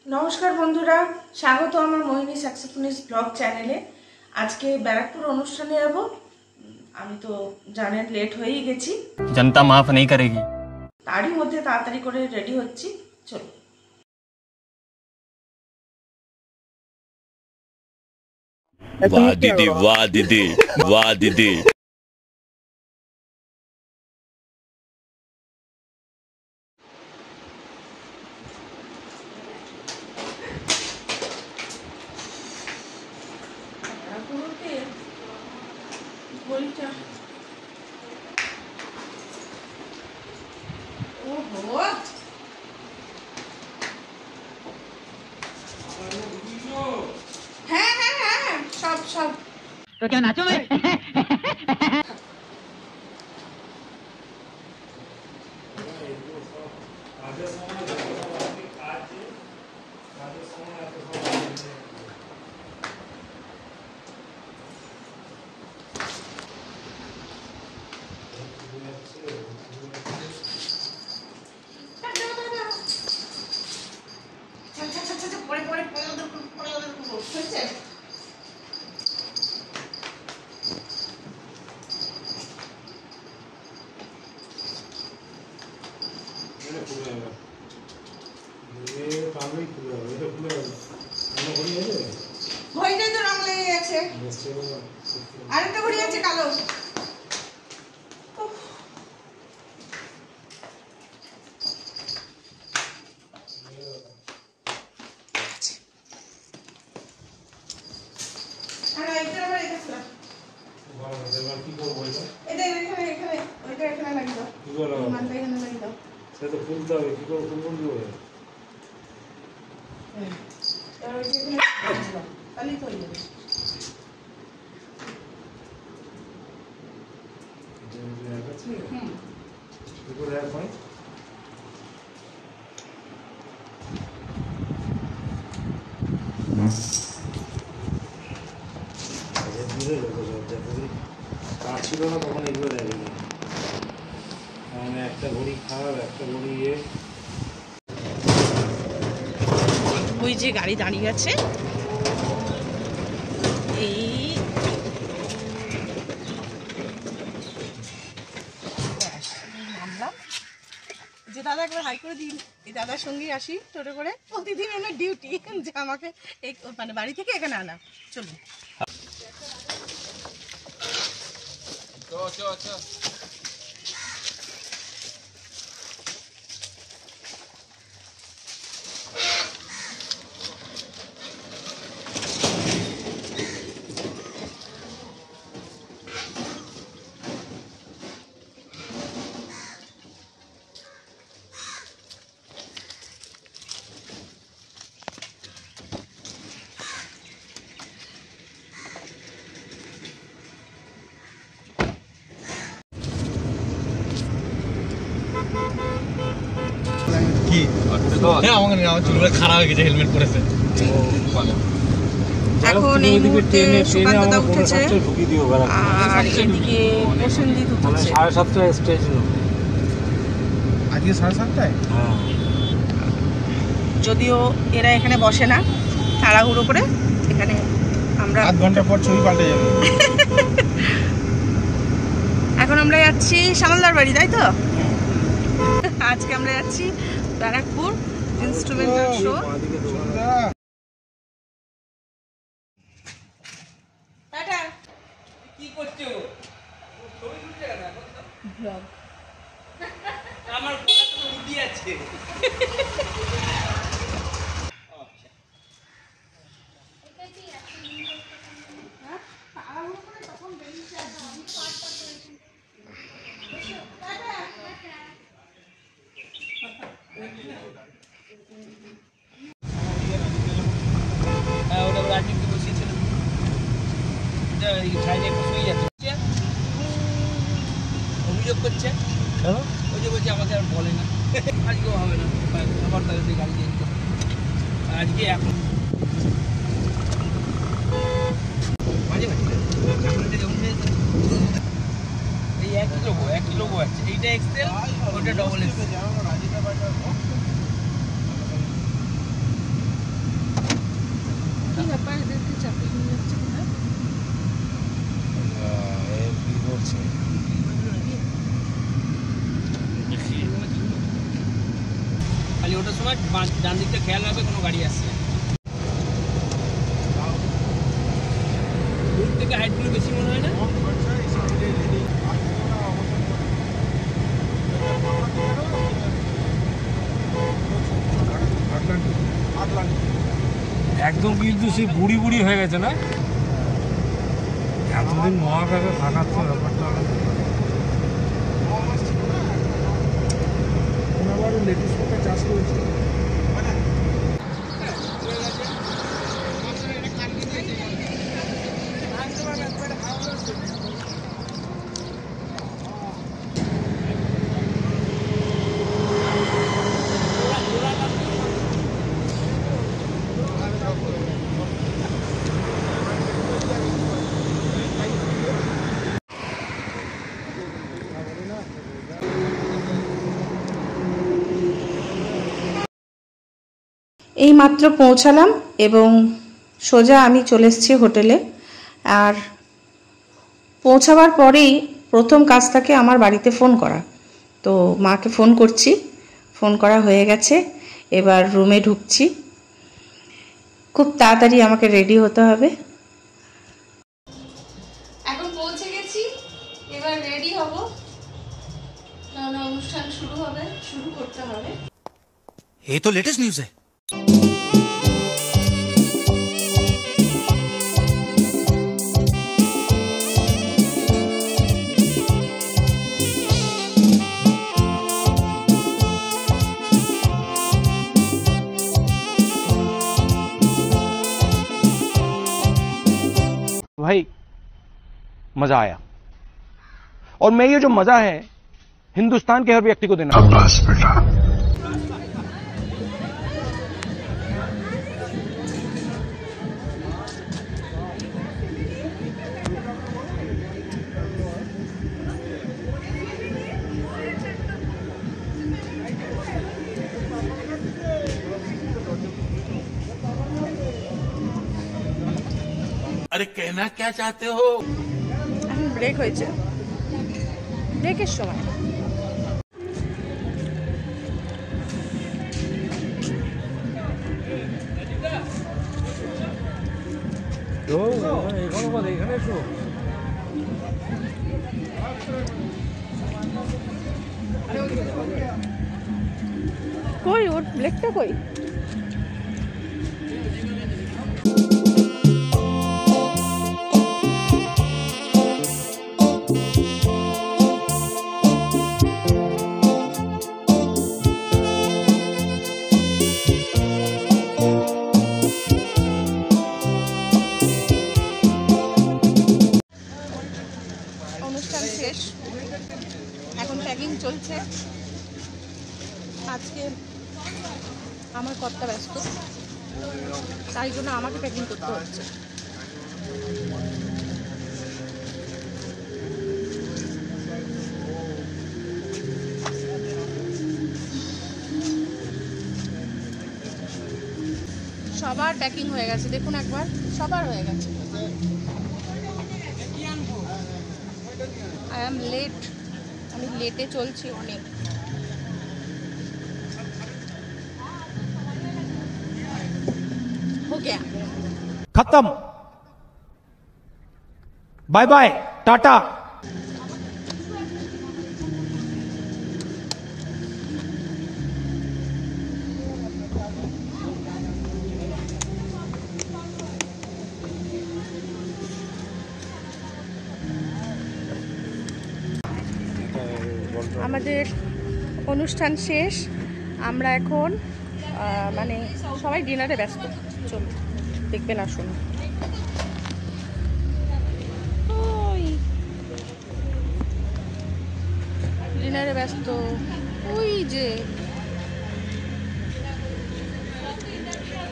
নমস্কার বন্ধুরা, স্বাগত আমার মোহিনী সাকসেসফুল ব্লগ চ্যানেলে। আজকে ব্যারাকপুর অনুষ্ঠানে যাব। আমি তো জানেন লেট হয়েই গেছি, जनता माफ नहीं करेगी। তারই মধ্যে তাড়াতাড়ি করে রেডি হচ্ছি। চলো। वाह दीदी, वाह दीदी, वाह दीदी। হ্যাঁ হ্যাঁ হ্যাঁ, সব সব। तो क्या नाचो मैं? ঘড়িটাই তো রং লেগে গেছে, আরেকটা ঘড়ি আছে কালো। ছিল না তখন এগুলো দেখেনি, মানে একটা ঘড়ি খারাপ, একটা ঘড়ি ওই যে গাড়ি দাঁড়িয়ে আছে, এই নামলাম। যে দাদা একবার হাই করে দিন, এই দাদার সঙ্গেই আসি টোটো করে, প্রতিদিন এনে ডিউটি যে আমাকে এই মানে বাড়ি থেকে এখানে আনা। চলুন। এখন এই মুহূর্তে সুকান্তদা উঠেছে আর এদিকে প্রসেনজিৎ উঠেছে। 7:30 স্টেজ ছিল আজকে 7:30টায়। যদিও এরা এখানে বসে না, তাড়াহুড়ো করে এখানে আমরা 8 ঘন্টা পর ছবি পাল্টে যাবে। এখন আমরা যাচ্ছি শ্যামলদার বাড়ি, তাই তো? আজকে আমরা যাচ্ছি ব্যারাকপুর ইনস্ট্রুমেন্টাল শো। কি করছো? ব্লগ আমার বুদ্ধি আছে। অভিযোগ করছে, ওই যে বলছে আমাকে আর বলে না, আজকেও হবে না, আবার তাহলে সেই গাড়ি চেঞ্জ করবে। আজকে এখন মাঝে মাঝে এই একই লোগো আছে, এইটা এক্সেল, ওটা ডবল এক্সেল। ডান দিকটা খেয়াল রাখবে কোনো গাড়ি আসছে দূর থেকে হাইটগুলো বেশি মনে হয় না একদম কিন্তু সে বুড়ি বুড়ি হয়ে গেছে না এতদিন মহাকাশে থাকার তো ব্যাপারটা চাষ করেছে এই মাত্র পৌঁছালাম এবং সোজা আমি চলে এসেছি হোটেলে। আর পৌঁছাবার পরেই প্রথম কাজ থাকে আমার বাড়িতে ফোন করা। তো মাকে ফোন করছি, ফোন করা হয়ে গেছে, এবার রুমে ঢুকছি। খুব তাড়াতাড়ি আমাকে রেডি হতে হবে। এখন পৌঁছে গেছি, এবার রেডি হব, কারণ অনুষ্ঠান শুরু করতে হবে। ये तो लेटेस्ट न्यूज़ है। भाई मजा आया, और मैं ये जो मजा है हिंदुस्तान के हर व्यक्ति को देना। बस बेटा। अरे कहना क्या चाहते हो? এখন ব্রেক হয়েছে, ব্রেকের সময়। এখানে এসো কই ওর ব্রেকটা কই? অনুষ্ঠান শেষ, এখন প্যাকিং চলছে। আজকে আমার কর্তা ব্যস্ত, তাই জন্য আমাকে প্যাকিং করতে হচ্ছে। সবার প্যাকিং হয়ে গেছে, দেখুন একবার, সবার হয়ে গেছে। আই এম লেট, আমি লেটে চলছি অনেক। हो गया, खत्म, बाय बाय, टाटा। আমাদের অনুষ্ঠান শেষ, আমরা এখন মানে সবাই ডিনারে ব্যস্ত। চলুন দেখবেন, আসুন। ডিনারে ব্যস্ত, ওই যে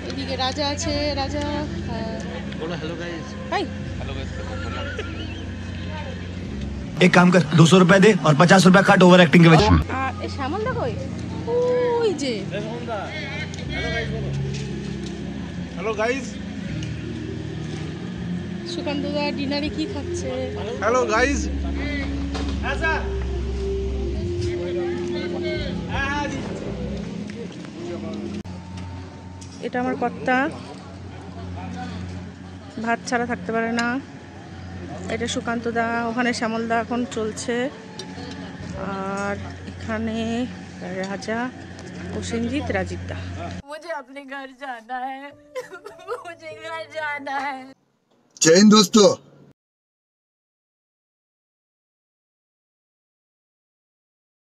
এদিকে রাজা আছে, রাজা बोलो हेलो गाइस। हाय। एक काम कर, 200 रुपए दे और 50 रुपए काट ओवर एक्टिंग के वजह। এই শ্যামল দা কই? ওই যে हेलो गाइस। সুকান্ত দা ডিনারে কি খাচ্ছে? Hello guys. এটা আমার কর্তা, ভাত ছাড়া থাকতে পারে না। এটা সুকান্ত দা, ওখানে শ্যামল দা এখন চলছে, আর এখানে রাজা, প্রসেনজিৎ, রাজীব দা। मुझे अपने घर जाना है मुझे घर जाना है। जय हिंद दोस्तों।